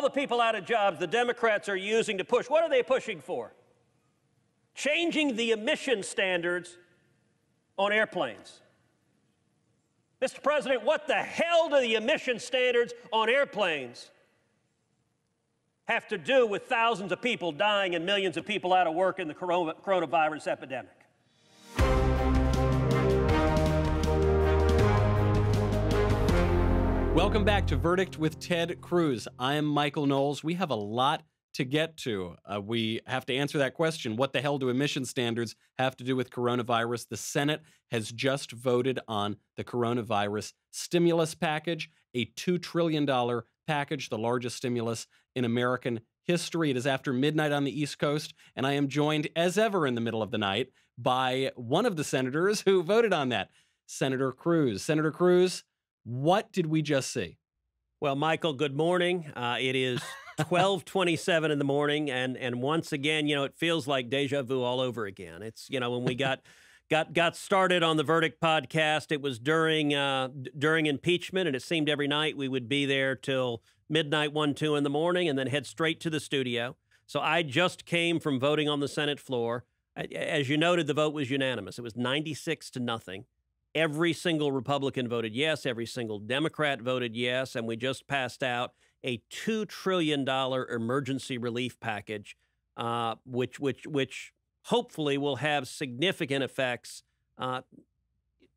the people out of jobs the Democrats are using to push. What are they pushing for? Changing the emission standards on airplanes. Mr. President, what the hell do the emission standards on airplanes have to do with thousands of people dying and millions of people out of work in the coronavirus epidemic? Welcome back to Verdict with Ted Cruz. I am Michael Knowles. We have a lot to get to. We have to answer that question. What the hell do emission standards have to do with coronavirus? The Senate has just voted on the coronavirus stimulus package, a $2 trillion package, the largest stimulus in American history. It is after midnight on the East Coast, and I am joined, as ever in the middle of the night, by one of the senators who voted on that, Senator Cruz. Senator Cruz, what did we just see? Well, Michael, good morning. It is 12:27 in the morning, and once again, you know, it feels like deja vu all over again. It's, you know, when we got started on the Verdict podcast, it was during impeachment, and it seemed every night we would be there till midnight, 1, 2 in the morning, and then head straight to the studio. So I just came from voting on the Senate floor. As you noted, the vote was unanimous. It was 96-0. Every single Republican voted yes. Every single Democrat voted yes. And we just passed out a $2 trillion emergency relief package, which hopefully will have significant effects,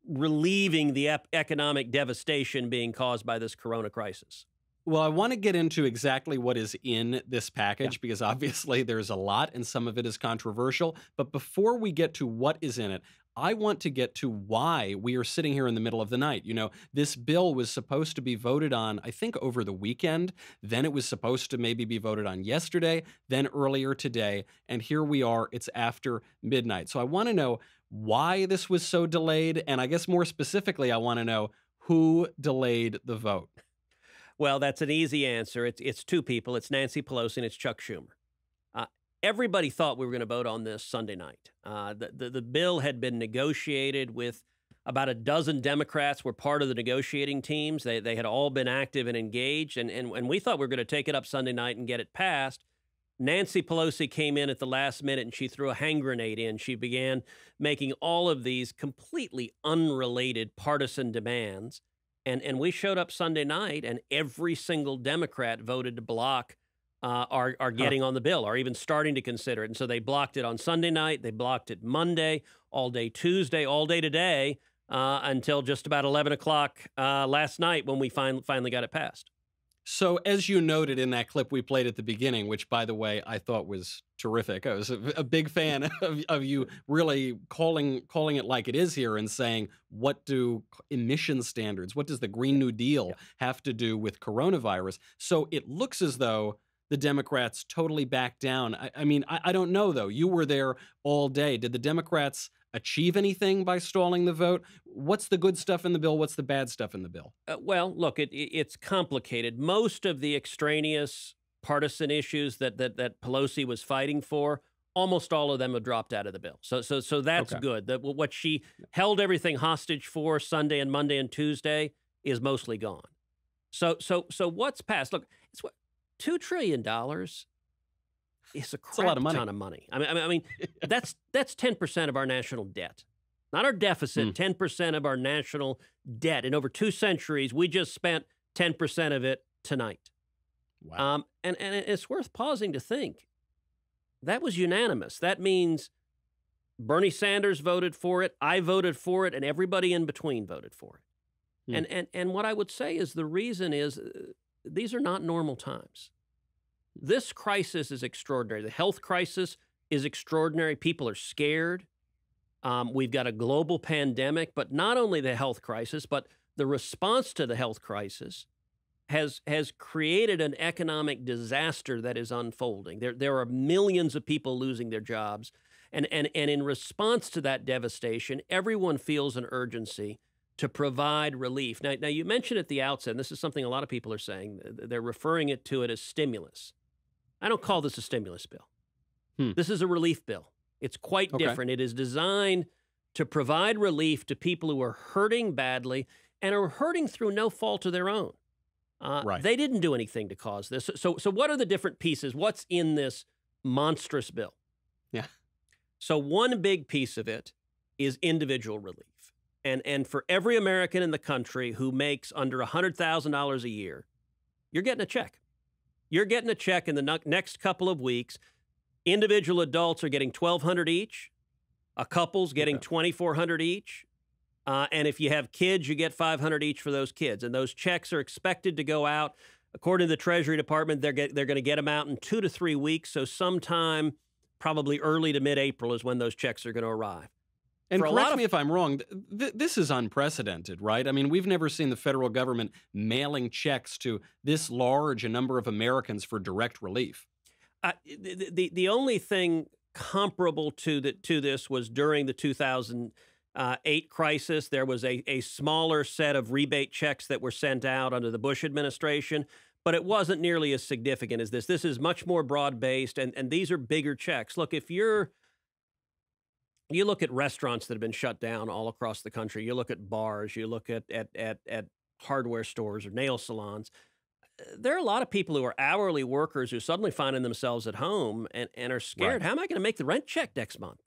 relieving the economic devastation being caused by this corona crisis. Well, I want to get into exactly what is in this package because obviously there's a lot and some of it is controversial. But before we get to what is in it, I want to get to why we are sitting here in the middle of the night. You know, this bill was supposed to be voted on, I think, over the weekend. Then it was supposed to maybe be voted on yesterday, then earlier today. And here we are. It's after midnight. So I want to know why this was so delayed. And I guess more specifically, I want to know who delayed the vote. Well, that's an easy answer. It's two people. It's Nancy Pelosi and it's Chuck Schumer. Everybody thought we were going to vote on this Sunday night. The bill had been negotiated with about a dozen Democrats were part of the negotiating teams. They had all been active and engaged, and we thought we were going to take it up Sunday night and get it passed. Nancy Pelosi came in at the last minute and she threw a hand grenade in. She began making all of these completely unrelated partisan demands. And we showed up Sunday night, and every single Democrat voted to block are getting on the bill, or even starting to consider it. And so they blocked it on Sunday night. They blocked it Monday, all day Tuesday, all day today, until just about 11 o'clock last night when we finally got it passed. So as you noted in that clip we played at the beginning, which, by the way, I thought was terrific. I was a big fan of you really calling it like it is here and saying, what do emission standards, what does the Green New Deal have to do with coronavirus? So it looks as though the Democrats totally backed down. I mean, I don't know, though. You were there all day. Did the Democrats achieve anything by stalling the vote? What's the good stuff in the bill? What's the bad stuff in the bill? Well, look, it's complicated. Most of the extraneous partisan issues that Pelosi was fighting for, almost all of them have dropped out of the bill. So that's good. What she held everything hostage for Sunday and Monday and Tuesday is mostly gone. So what's passed? Look, it's what $2 trillion is a crap ton of money. I mean, that's 10% of our national debt, not our deficit. 10% of our national debt. In over 2 centuries, we just spent 10% of it tonight. Wow. And it's worth pausing to think. That was unanimous. That means Bernie Sanders voted for it, I voted for it, and everybody in between voted for it. And what I would say is the reason is these are not normal times. This crisis is extraordinary. The health crisis is extraordinary. People are scared. We've got a global pandemic, but not only the health crisis, but the response to the health crisis has created an economic disaster that is unfolding. There are millions of people losing their jobs. And in response to that devastation, everyone feels an urgency to provide relief. Now you mentioned at the outset, and this is something a lot of people are saying, they're referring to it as stimulus. I don't call this a stimulus bill. This is a relief bill. It's quite different. It is designed to provide relief to people who are hurting badly and are hurting through no fault of their own. Right. They didn't do anything to cause this. So what are the different pieces? What's in this monstrous bill? Yeah. So one big piece of it is individual relief. And for every American in the country who makes under $100,000 a year, you're getting a check. You're getting a check in the next couple of weeks. Individual adults are getting $1,200 each. A couple's getting $2,400 each. And if you have kids, you get $500 each for those kids. And those checks are expected to go out. According to the Treasury Department, they're going to get them out in 2 to 3 weeks. So sometime probably early to mid-April is when those checks are going to arrive. And correct me if I'm wrong, this is unprecedented, right? I mean, we've never seen the federal government mailing checks to this large a number of Americans for direct relief. The only thing comparable to this was during the 2008 crisis. There was a smaller set of rebate checks that were sent out under the Bush administration, but it wasn't nearly as significant as this. This is much more broad-based, and these are bigger checks. Look, if you look at restaurants that have been shut down all across the country, you look at bars, you look at hardware stores or nail salons, there are a lot of people who are hourly workers who are suddenly finding themselves at home and are scared. Right. How am I going to make the rent check next month?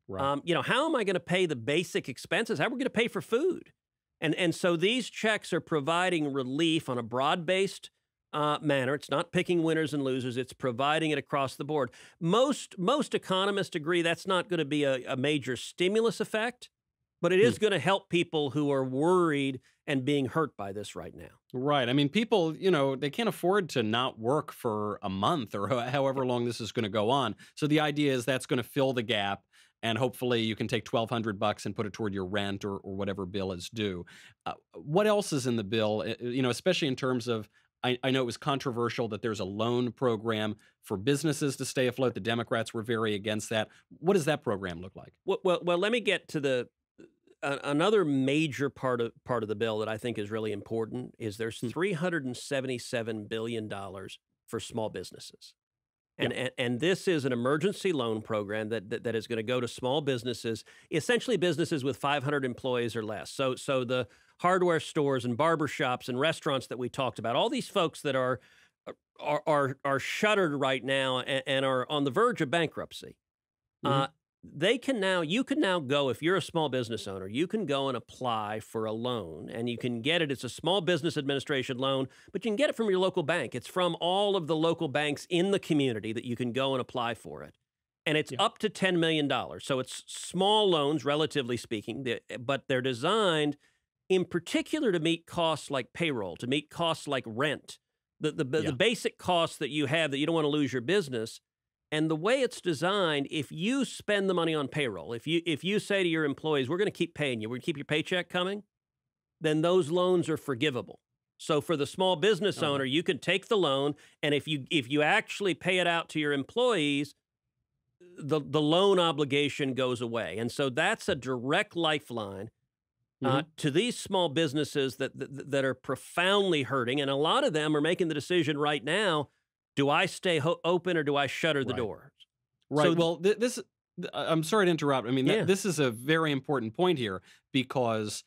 Right. How am I going to pay the basic expenses? How are we going to pay for food? And so these checks are providing relief on a broad-based manner. It's not picking winners and losers. It's providing it across the board. Most economists agree that's not going to be a major stimulus effect, but it is going to help people who are worried and being hurt by this right now. Right. I mean, people, they can't afford to not work for a month or however long this is going to go on. So the idea is that's going to fill the gap. And hopefully you can take $1,200 and put it toward your rent or whatever bill is due. What else is in the bill, especially in terms of, I know it was controversial that there's a loan program for businesses to stay afloat. The Democrats were very against that. What does that program look like? Well, let me get to another major part of the bill that I think is really important is there's $377 billion for small businesses. And this is an emergency loan program that is going to go to small businesses, essentially businesses with 500 employees or less. So the hardware stores and barbershops and restaurants that we talked about, all these folks that are shuttered right now and are on the verge of bankruptcy. You can now go, if you're a small business owner, you can go and apply for a loan and you can get it. It's a Small Business Administration loan, but you can get it from your local bank. It's from all of the local banks in the community that you can go and apply for it. And it's up to $10 million. So it's small loans, relatively speaking, but they're designed in particular to meet costs like payroll, to meet costs like rent, the basic costs that you have that you don't want to lose your business. And the way it's designed, if you spend the money on payroll, if you say to your employees, we're going to keep paying you, we're going to keep your paycheck coming, then those loans are forgivable. So for the small business owner, you can take the loan, and if you actually pay it out to your employees, the loan obligation goes away. And so that's a direct lifeline to these small businesses that are profoundly hurting. And a lot of them are making the decision right now, do I stay open or do I shutter the doors? Right. So well, I'm sorry to interrupt. I mean, this is a very important point here because,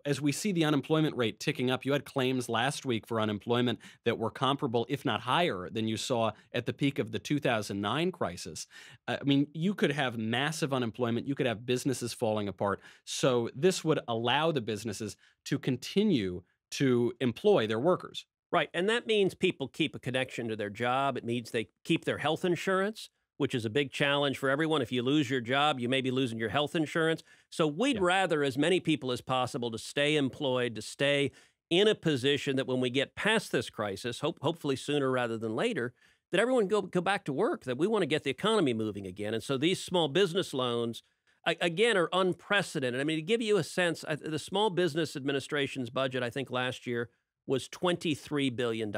as we see the unemployment rate ticking up, you had claims last week for unemployment that were comparable, if not higher, than you saw at the peak of the 2009 crisis. I mean, you could have massive unemployment. You could have businesses falling apart. So this would allow the businesses to continue to employ their workers. Right. And that means people keep a connection to their job. It means they keep their health insurance, which is a big challenge for everyone. If you lose your job, you may be losing your health insurance. So we'd rather as many people as possible to stay employed, to stay in a position that when we get past this crisis, hopefully sooner rather than later, that everyone go back to work, that we want to get the economy moving again. And so these small business loans, again, are unprecedented. I mean, to give you a sense, the Small Business Administration's budget, I think last year, was $23 billion.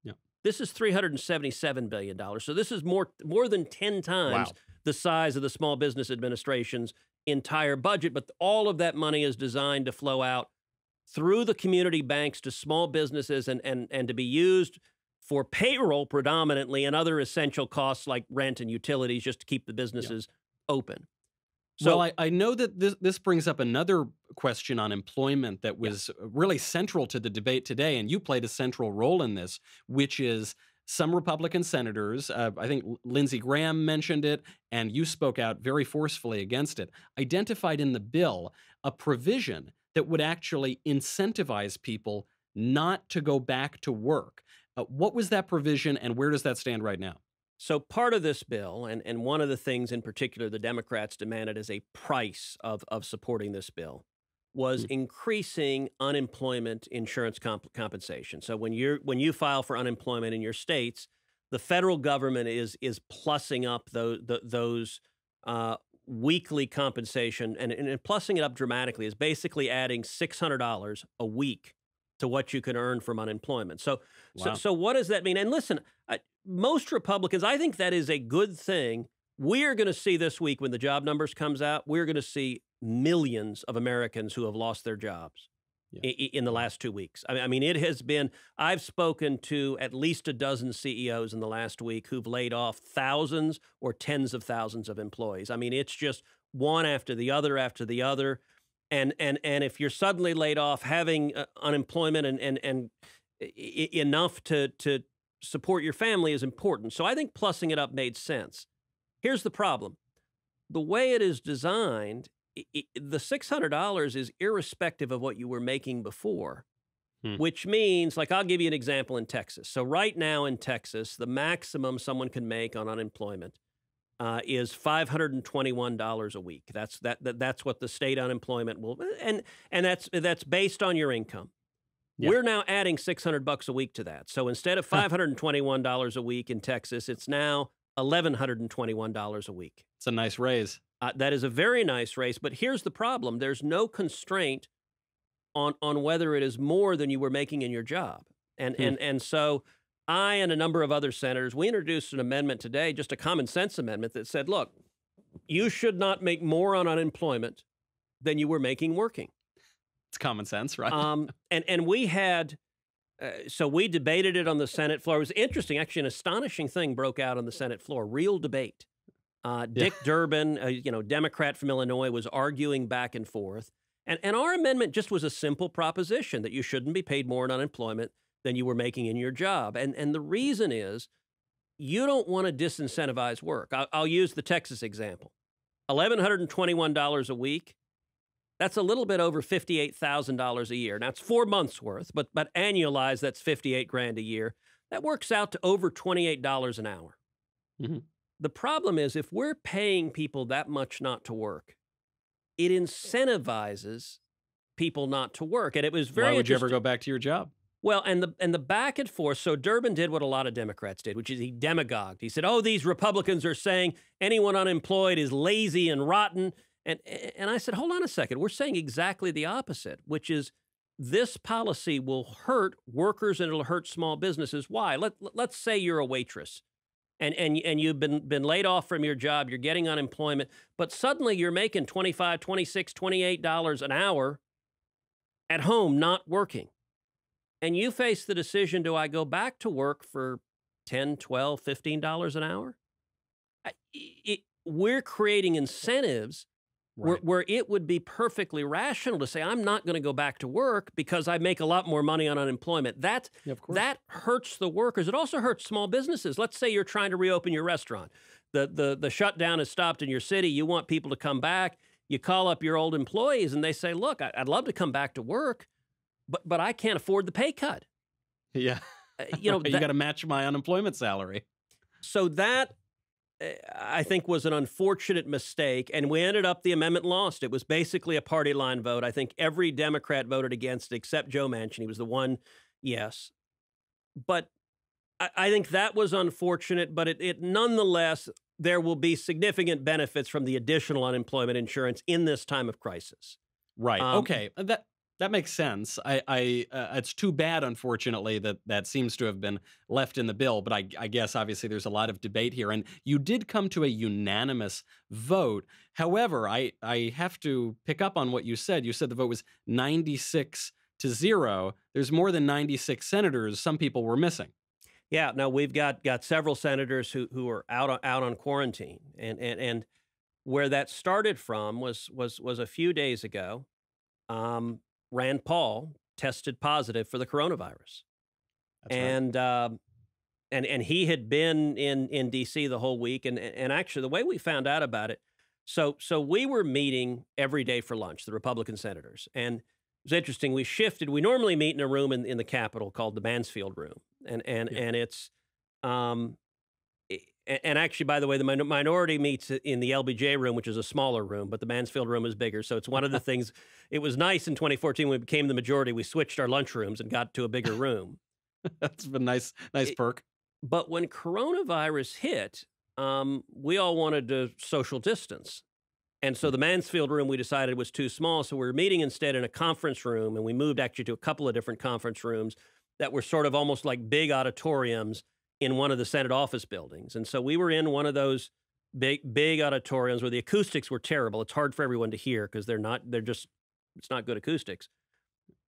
Yeah. This is $377 billion. So this is more than 10 times the size of the Small Business Administration's entire budget. But all of that money is designed to flow out through the community banks to small businesses and to be used for payroll predominantly and other essential costs like rent and utilities just to keep the businesses open. So Well, I know that this brings up another question on employment that was really central to the debate today, and you played a central role in this, which is some Republican senators, I think Lindsey Graham mentioned it, and you spoke out very forcefully against it, identified in the bill a provision that would actually incentivize people not to go back to work. What was that provision, and where does that stand right now? So part of this bill, and one of the things in particular the Democrats demanded as a price of supporting this bill, was Mm. increasing unemployment insurance compensation. So when you file for unemployment in your states, the federal government is plussing up those weekly compensation, and plussing it up dramatically is basically adding $600 a week to what you can earn from unemployment. So, Wow. so what does that mean? And listen, most Republicans, I think that is a good thing. We are going to see this week when the job numbers comes out, we're going to see millions of Americans who have lost their jobs Yeah. in the last 2 weeks. I mean, it has been, I've spoken to at least a dozen CEOs in the last week who've laid off thousands or tens of thousands of employees. I mean, it's just one after the other after the other. And if you're suddenly laid off, having unemployment and enough to support your family is important. So I think plussing it up made sense. Here's the problem. The way it is designed, the $600 is irrespective of what you were making before, which means, like, I'll give you an example in Texas. So right now in Texas, the maximum someone can make on unemployment is $521 a week. That's what the state unemployment will, and that's based on your income. Yeah. We're now adding $600 a week to that. So instead of $521 a week in Texas, it's now $1,121 a week. It's a nice raise. That is a very nice raise. But here's the problem: there's no constraint on whether it is more than you were making in your job. And so I and a number of other senators, we introduced an amendment today, just a common sense amendment that said, look, you should not make more on unemployment than you were making working. It's common sense, right? And we had, so we debated it on the Senate floor. It was interesting. Actually, an astonishing thing broke out on the Senate floor, real debate. Dick Durbin, Democrat from Illinois, was arguing back and forth. And our amendment just was a simple proposition that you shouldn't be paid more in unemployment than you were making in your job. And the reason is you don't want to disincentivize work. I'll use the Texas example. $1,121 a week. That's a little bit over $58,000 a year. Now, it's 4 months worth, but annualized, that's $58,000 a year. That works out to over $28 an hour. Mm-hmm. The problem is, if we're paying people that much not to work, it incentivizes people not to work. And it was very Why would you ever interesting. go back to your job? Well, and the back and forth. So Durbin did what a lot of Democrats did, which is he demagogued. He said, oh, these Republicans are saying anyone unemployed is lazy and rotten. And I said, hold on a second. We're saying exactly the opposite, which is this policy will hurt workers and it'll hurt small businesses. Why? Let's say you're a waitress and you've been laid off from your job. You're getting unemployment, but suddenly you're making $25, $26, $28 an hour at home, not working. And you face the decision, do I go back to work for $10, $12, $15 an hour? We're creating incentives where it would be perfectly rational to say, I'm not going to go back to work because I make a lot more money on unemployment. That hurts the workers. It also hurts small businesses. Let's say you're trying to reopen your restaurant. The shutdown has stopped in your city. You want people to come back. You call up your old employees and they say, look, I'd love to come back to work, but I can't afford the pay cut. Yeah. You got to match my unemployment salary. So that, I think, was an unfortunate mistake, and we ended up, the amendment lost. It was basically a party line vote. I think every Democrat voted against it except Joe Manchin. He was the one, yes. But I think that was unfortunate, but it nonetheless, there will be significant benefits from the additional unemployment insurance in this time of crisis. Right. Okay. That makes sense. It's too bad, unfortunately, that seems to have been left in the bill. But I guess, obviously, there's a lot of debate here. And you did come to a unanimous vote. However, I have to pick up on what you said. You said the vote was 96-0. There's more than 96 senators. Some people were missing. Yeah. No, we've got several senators who are out on quarantine. And where that started from was a few days ago. Rand Paul tested positive for the coronavirus. That's and and he had been in DC the whole week, and actually the way we found out about it, so we were meeting every day for lunch, the Republican senators, and it was interesting. We shifted. We normally meet in a room in the Capitol called the Mansfield Room, and it's and actually, by the way, the minority meets in the LBJ room, which is a smaller room, but the Mansfield room is bigger. So it's one of the things. It was nice in 2014 when we became the majority. We switched our lunch rooms and got to a bigger room. That's a nice perk. But when coronavirus hit, we all wanted to social distance. And so the Mansfield room we decided was too small. So we were meeting instead in a conference room, and we moved actually to a couple of different conference rooms that were sort of almost like big auditoriums in one of the Senate office buildings. And so we were in one of those big auditoriums where the acoustics were terrible. It's hard for everyone to hear because it's not good acoustics.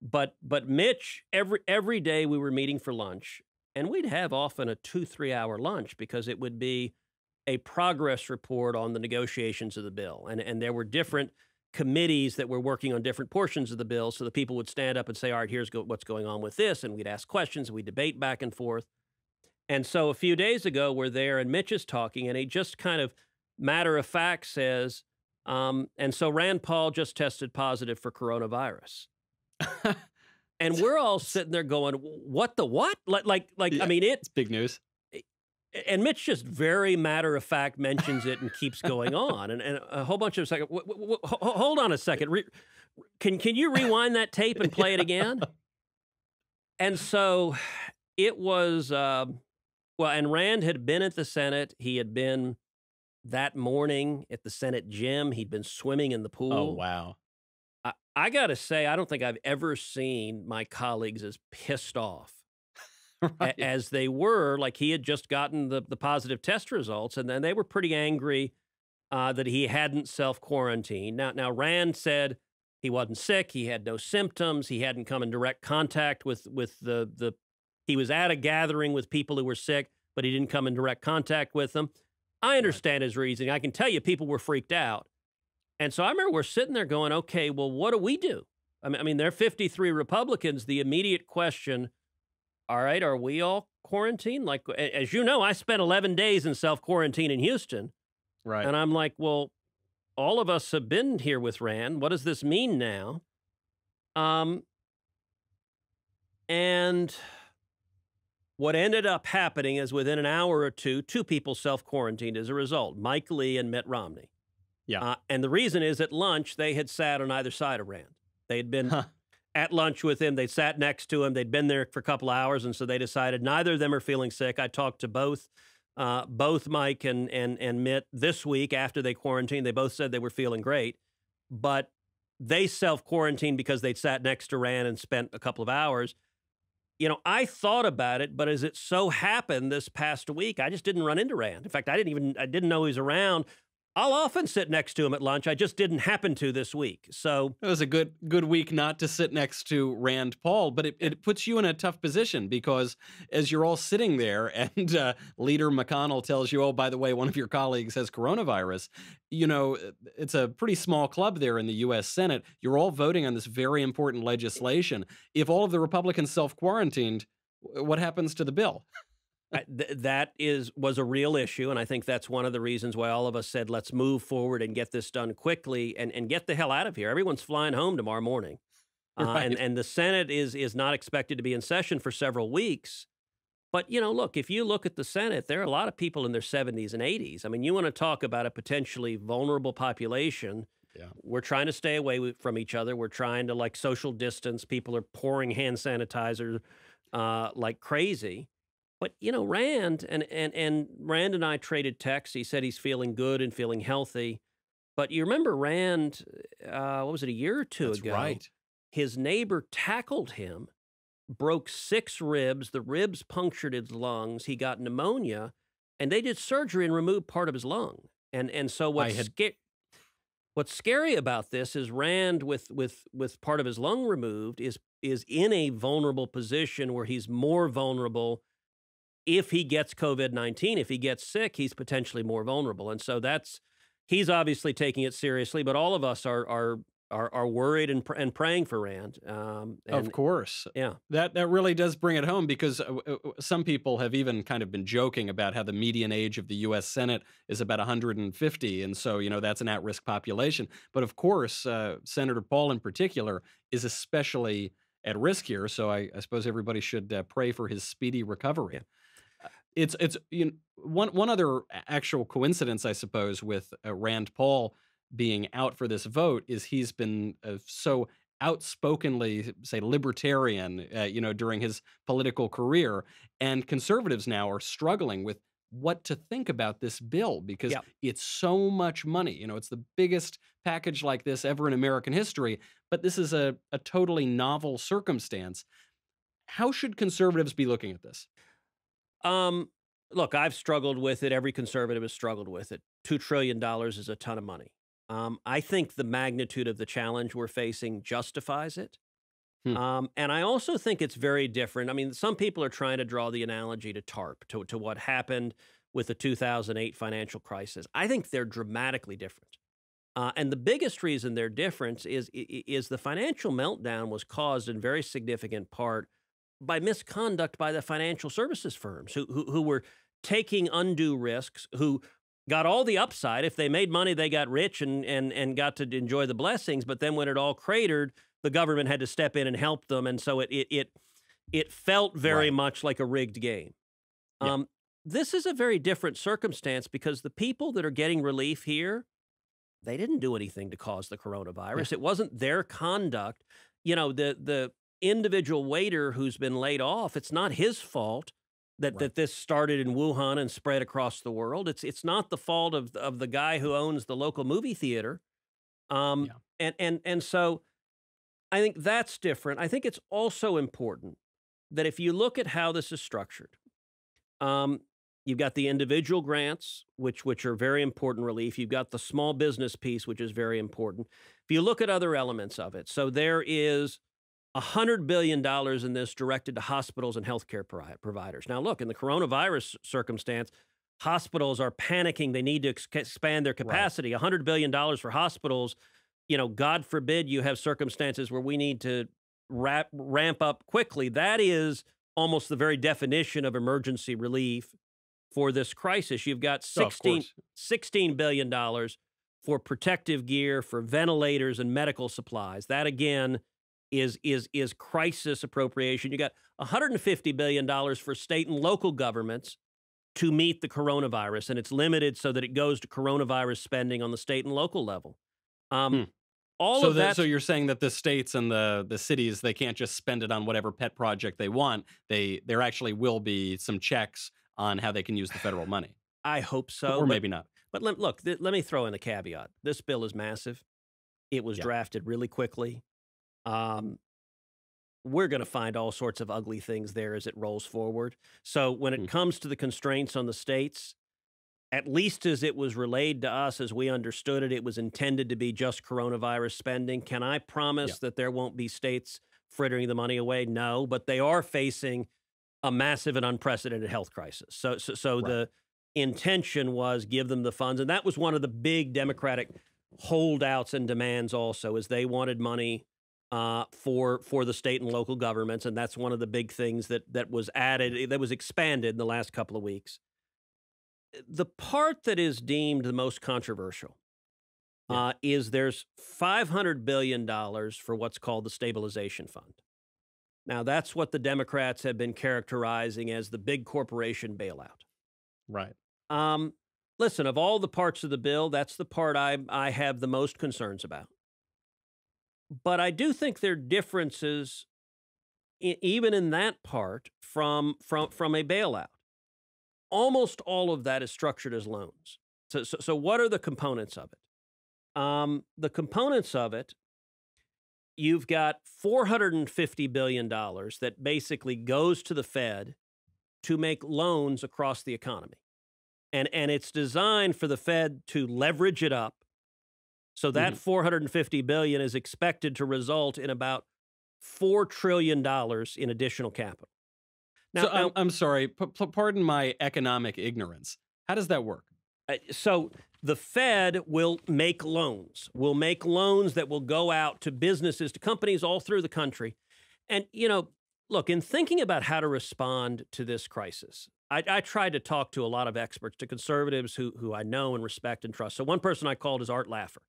But Mitch, every day we were meeting for lunch, and we'd have often a 2-3 hour lunch because it would be a progress report on the negotiations of the bill. And there were different committees that were working on different portions of the bill. So the people would stand up and say, all right, here's what's going on with this. And we'd ask questions, and we'd debate back and forth. And so a few days ago, we're there, and Mitch is talking, and he just kind of matter of fact says, and so Rand Paul just tested positive for coronavirus. And we're all sitting there going, what the what? Like, yeah, I mean, it's big news. And Mitch just very matter of fact mentions it and keeps going on. And a whole bunch of seconds. Hold on a second. Can you rewind that tape and play it again? And so it was, well, and Rand had been at the Senate. He had been that morning at the Senate gym. He'd been swimming in the pool. Oh, wow. I got to say, I don't think I've ever seen my colleagues as pissed off right. as they were. Like, he had just gotten the positive test results, and then they were pretty angry that he hadn't self-quarantined. Now, Rand said he wasn't sick. He had no symptoms. He hadn't come in direct contact with he was at a gathering with people who were sick, but he didn't come in direct contact with them. I understand his reasoning. I can tell you people were freaked out. And so I remember we're sitting there going, okay, well, what do we do? I mean, there are 53 Republicans. The immediate question, all right, are we all quarantined? Like, as you know, I spent 11 days in self-quarantine in Houston. Right. And I'm like, well, all of us have been here with Rand. What does this mean now? And what ended up happening is within an hour or two people self-quarantined as a result, Mike Lee and Mitt Romney. Yeah. And the reason is at lunch, they had sat on either side of Rand. They had been at lunch with him. They'd sat next to him. They'd been there for a couple hours. And so they decided neither of them are feeling sick. I talked to both Mike and Mitt this week after they quarantined. They both said they were feeling great. But they self-quarantined because they'd sat next to Rand and spent a couple of hours. You know, I thought about it, but as it so happened this past week, I just didn't run into Rand. In fact, I didn't know he was around. I'll often sit next to him at lunch. I just didn't happen to this week. So it was a good week not to sit next to Rand Paul, but it puts you in a tough position because as you're all sitting there and Leader McConnell tells you, oh, by the way, one of your colleagues has coronavirus, you know, it's a pretty small club there in the U.S. Senate. You're all voting on this very important legislation. If all of the Republicans self-quarantined, what happens to the bill? That was a real issue, and I think that's one of the reasons why all of us said, let's move forward and get this done quickly and get the hell out of here. Everyone's flying home tomorrow morning. Right. And the Senate is not expected to be in session for several weeks. But, you know, look, if you look at the Senate, there are a lot of people in their 70s and 80s. I mean, you want to talk about a potentially vulnerable population. Yeah. We're trying to stay away from each other. We're trying to, like, social distance. People are pouring hand sanitizer like crazy. But, you know, Rand and Rand and I traded texts. He said he's feeling good and feeling healthy. But you remember Rand, what was it, a year or two ago? Right. His neighbor tackled him, broke 6 ribs. The ribs punctured his lungs. He got pneumonia, and they did surgery and removed part of his lung. And so what's scary about this is Rand, with part of his lung removed, is in a vulnerable position where he's more vulnerable. If he gets COVID-19, if he gets sick, he's potentially more vulnerable. And so that's, he's obviously taking it seriously, but all of us are worried and praying for Rand. Of course. Yeah. That really does bring it home, because some people have even kind of been joking about how the median age of the U.S. Senate is about 150, and so, that's an at-risk population. But of course, Senator Paul in particular is especially at risk here, so I suppose everybody should pray for his speedy recovery. Yeah. It's one other actual coincidence, I suppose, with Rand Paul being out for this vote is he's been so outspokenly, say, libertarian, during his political career, and conservatives now are struggling with what to think about this bill, because it's so much money. It's the biggest package like this ever in American history, but this is a totally novel circumstance. How should conservatives be looking at this? Look, I've struggled with it. Every conservative has struggled with it. $2 trillion is a ton of money. I think the magnitude of the challenge we're facing justifies it. And I also think it's very different. I mean, some people are trying to draw the analogy to TARP, to what happened with the 2008 financial crisis. I think they're dramatically different. And the biggest reason they're different is the financial meltdown was caused in very significant part by misconduct by the financial services firms who were taking undue risks, who got all the upside. If they made money, they got rich and got to enjoy the blessings. But then when it all cratered, the government had to step in and help them. And so it felt very much like a rigged game. Yeah. This is a very different circumstance, because the people that are getting relief here, they didn't do anything to cause the coronavirus. It wasn't their conduct. The individual waiter who's been laid off, it's not his fault that this started in Wuhan and spread across the world. It's not the fault of the guy who owns the local movie theater. And so I think that's different. I think it's also important that if you look at how this is structured, you've got the individual grants, which are very important relief. You've got the small business piece, which is very important. If you look at other elements of it, so there is $100 billion in this directed to hospitals and healthcare providers. Now, look, in the coronavirus circumstance, hospitals are panicking. They need to expand their capacity. $100 billion for hospitals. God forbid you have circumstances where we need to ramp up quickly. That is almost the very definition of emergency relief for this crisis. You've got $16 billion for protective gear, for ventilators and medical supplies. That, again, is crisis appropriation. You got $150 billion for state and local governments to meet the coronavirus, and it's limited so that it goes to coronavirus spending on the state and local level. All of that. So you're saying that the states and the cities, they can't just spend it on whatever pet project they want. There actually will be some checks on how they can use the federal money. I hope so. Or maybe not. But look, let me throw in a caveat. This bill is massive. It was drafted really quickly. We're going to find all sorts of ugly things there as it rolls forward. So when it comes to the constraints on the states, at least as it was relayed to us, as we understood it, it was intended to be just coronavirus spending. Can I promise that there won't be states frittering the money away? No, but they are facing a massive and unprecedented health crisis. So the intention was give them the funds. And that was one of the big Democratic holdouts and demands also, is they wanted money for the state and local governments. And that's one of the big things that was added, that was expanded in the last couple of weeks. The part that is deemed the most controversial is there's $500 billion for what's called the stabilization fund. Now, that's what the Democrats have been characterizing as the big corporation bailout. Right. Listen, of all the parts of the bill, that's the part I have the most concerns about. But I do think there are differences, even in that part, from a bailout. Almost all of that is structured as loans. So what are the components of it? The components of it, you've got $450 billion that basically goes to the Fed to make loans across the economy. And it's designed for the Fed to leverage it up. So that $450 billion is expected to result in about $4 trillion in additional capital. Now, I'm sorry, pardon my economic ignorance. How does that work? So the Fed will make loans, that will go out to businesses, to companies all through the country. And, look, in thinking about how to respond to this crisis, I tried to talk to a lot of experts, to conservatives who I know and respect and trust. So one person I called is Art Laffer.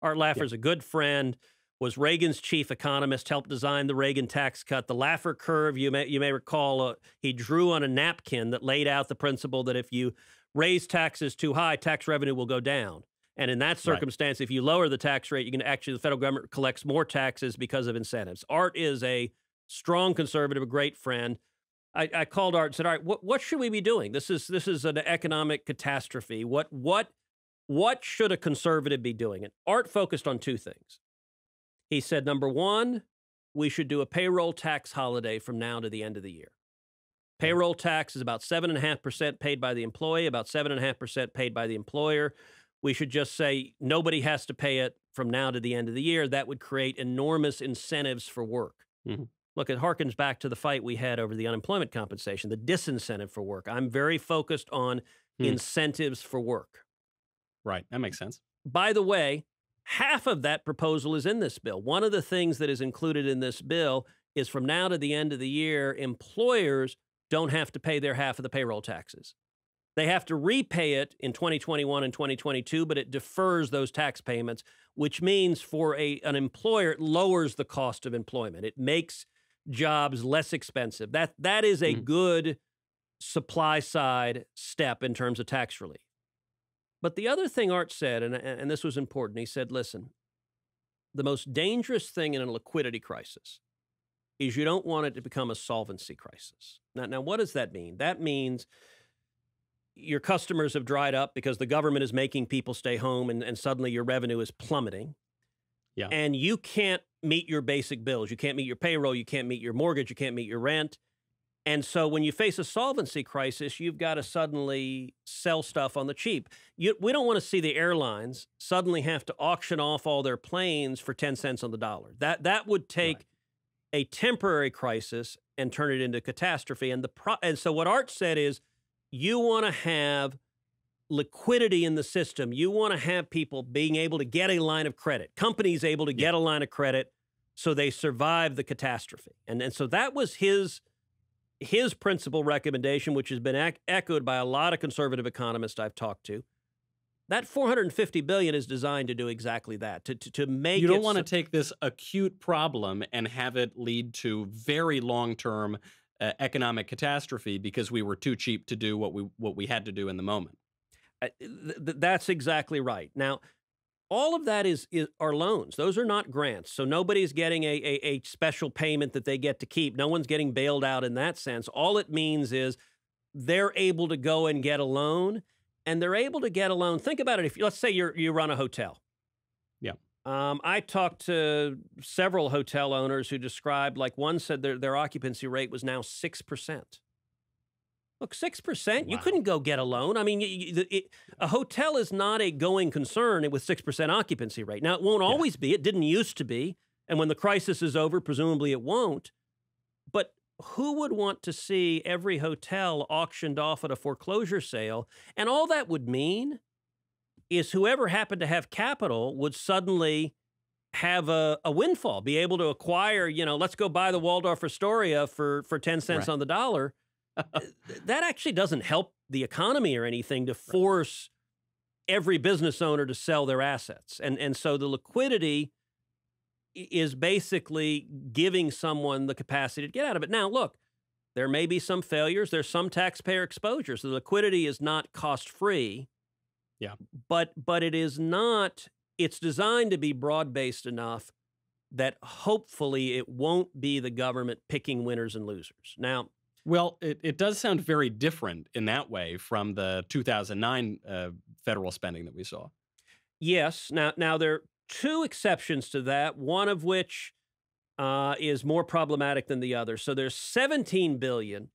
Art Laffer is a good friend, was Reagan's chief economist, helped design the Reagan tax cut. The Laffer curve, you may recall, he drew on a napkin that laid out the principle that if you raise taxes too high, tax revenue will go down. And in that circumstance, if you lower the tax rate, the federal government collects more taxes because of incentives. Art is a strong conservative, a great friend. I called Art and said, all right, what should we be doing? This is an economic catastrophe. What should a conservative be doing? And Art focused on two things. He said, number one, we should do a payroll tax holiday from now to the end of the year. Payroll tax is about 7.5% paid by the employee, about 7.5% paid by the employer. We should just say nobody has to pay it from now to the end of the year. That would create enormous incentives for work. Mm-hmm. Look, it harkens back to the fight we had over the unemployment compensation, the disincentive for work. I'm very focused on incentives for work. Right. That makes sense. By the way, half of that proposal is in this bill. One of the things that is included in this bill is from now to the end of the year, employers don't have to pay their half of the payroll taxes. They have to repay it in 2021 and 2022, but it defers those tax payments, which means for an employer, it lowers the cost of employment. It makes jobs less expensive. That is a good supply side step in terms of tax relief. But the other thing Art said, and this was important, he said, listen, the most dangerous thing in a liquidity crisis is you don't want it to become a solvency crisis. Now, what does that mean? That means your customers have dried up because the government is making people stay home and suddenly your revenue is plummeting. Yeah. And you can't meet your basic bills. You can't meet your payroll. You can't meet your mortgage. You can't meet your rent. And so when you face a solvency crisis, you've got to suddenly sell stuff on the cheap. We don't want to see the airlines suddenly have to auction off all their planes for 10 cents on the dollar. That would take a temporary crisis and turn it into catastrophe. And so what Art said is, you want to have liquidity in the system. You want to have people being able to get a line of credit, companies able to get a line of credit so they survive the catastrophe. And so that was his principal recommendation, which has been echoed by a lot of conservative economists I've talked to. That $450 billion is designed to do exactly that, to make You don't want to take this acute problem and have it lead to very long-term economic catastrophe because we were too cheap to do what we had to do in the moment. That's exactly right. Now, all of that are loans. Those are not grants. So nobody's getting a special payment that they get to keep. No one's getting bailed out in that sense. All it means is they're able to go and get a loan, and they're able to get a loan. Think about it. Let's say you run a hotel. Yeah. I talked to several hotel owners who described, like one said their occupancy rate was now 6%. Look, 6%, wow. You couldn't go get a loan. I mean, a hotel is not a going concern with 6% occupancy rate. Now, it won't always be. It didn't used to be. And when the crisis is over, presumably it won't. But who would want to see every hotel auctioned off at a foreclosure sale? And all that would mean is whoever happened to have capital would suddenly have a windfall, be able to acquire, let's go buy the Waldorf Astoria for 10 cents on the dollar. That actually doesn't help the economy or anything to force every business owner to sell their assets. And so the liquidity is basically giving someone the capacity to get out of it. Now, look, there may be some failures. There's some taxpayer exposure. So the liquidity is not cost-free. Yeah. But it is not, it's designed to be broad-based enough that hopefully it won't be the government picking winners and losers. Now, well, it does sound very different in that way from the 2009 federal spending that we saw. Yes. Now there are two exceptions to that, one of which is more problematic than the other. So there's $17 billion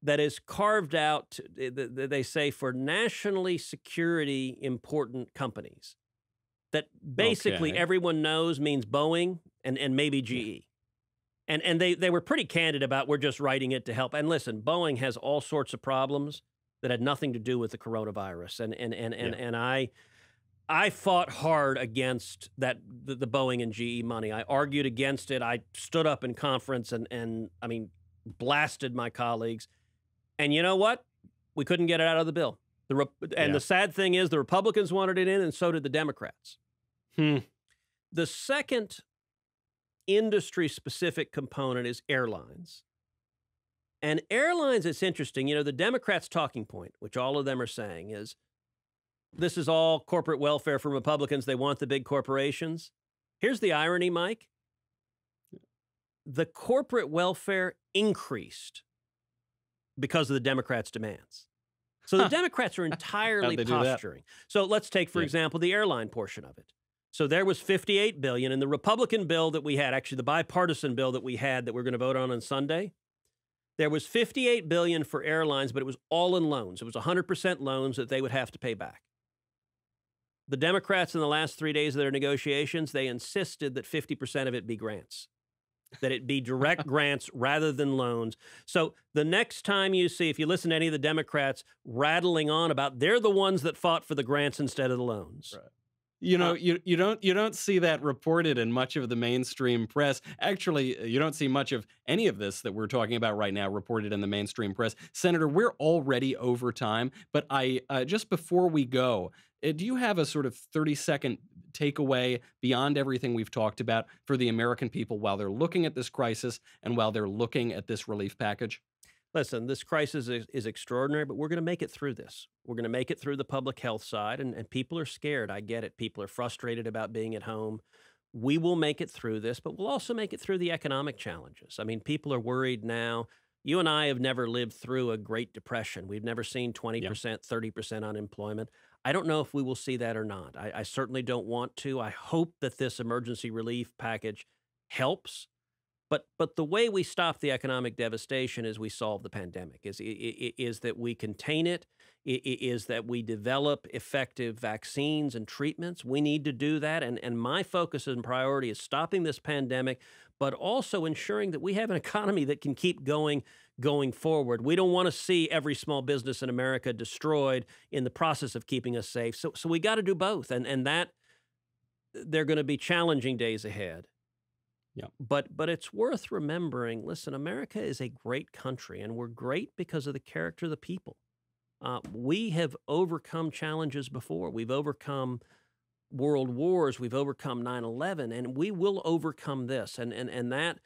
that is carved out, they say, for nationally security important companies. That basically everyone knows means Boeing and maybe GE. Yeah. And they were pretty candid about, we're just writing it to help. And listen, Boeing has all sorts of problems that had nothing to do with the coronavirus. And I fought hard against the Boeing and GE money. I argued against it. I stood up in conference and I mean, blasted my colleagues. And you know what? We couldn't get it out of the bill. The sad thing is the Republicans wanted it in, and so did the Democrats. The second industry-specific component is airlines. And airlines, it's interesting. You know, the Democrats' talking point, which all of them are saying, is this is all corporate welfare for Republicans. They want the big corporations. Here's the irony, Mike. The corporate welfare increased because of the Democrats' demands. So the Democrats are entirely posturing. So let's take, for example, the airline portion of it. So there was $58 billion in the Republican bill that we had, actually the bipartisan bill that we had that we're going to vote on Sunday. There was $58 billion for airlines, but it was all in loans. It was 100% loans that they would have to pay back. The Democrats in the last 3 days of their negotiations, they insisted that 50% of it be grants, that it be direct grants rather than loans. So the next time you see, if you listen to any of the Democrats rattling on about they're the ones that fought for the grants instead of the loans. Right. You know, you don't see that reported in much of the mainstream press. Actually, you don't see much of any of this that we're talking about right now reported in the mainstream press. Senator, we're already over time, but I just before we go, do you have a sort of 30-second takeaway beyond everything we've talked about for the American people while they're looking at this crisis and while they're looking at this relief package? Listen, this crisis is extraordinary, but we're going to make it through this. We're going to make it through the public health side, and people are scared. I get it. People are frustrated about being at home. We will make it through this, but we'll also make it through the economic challenges. I mean, people are worried now. You and I have never lived through a Great Depression. We've never seen 20%, 30% unemployment. I don't know if we will see that or not. I certainly don't want to. I hope that this emergency relief package helps. But the way we stop the economic devastation is we solve the pandemic, is that we contain it, is that we develop effective vaccines and treatments. We need to do that. And my focus and priority is stopping this pandemic, but also ensuring that we have an economy that can keep going forward. We don't want to see every small business in America destroyed in the process of keeping us safe. So we got to do both. And that they're going to be challenging days ahead. Yeah. But it's worth remembering, listen, America is a great country, and we're great because of the character of the people. We have overcome challenges before. We've overcome world wars. We've overcome 9/11, and we will overcome this. And that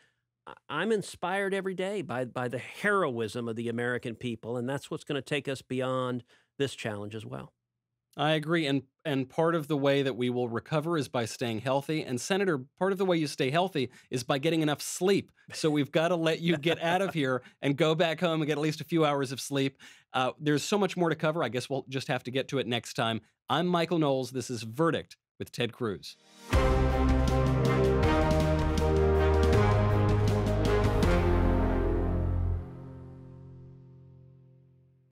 I'm inspired every day by the heroism of the American people, and that's what's going to take us beyond this challenge as well. I agree, and part of the way that we will recover is by staying healthy. And Senator, part of the way you stay healthy is by getting enough sleep. So we've got to let you get out of here and go back home and get at least a few hours of sleep. There's so much more to cover. I guess we'll just have to get to it next time. I'm Michael Knowles. This is Verdict with Ted Cruz.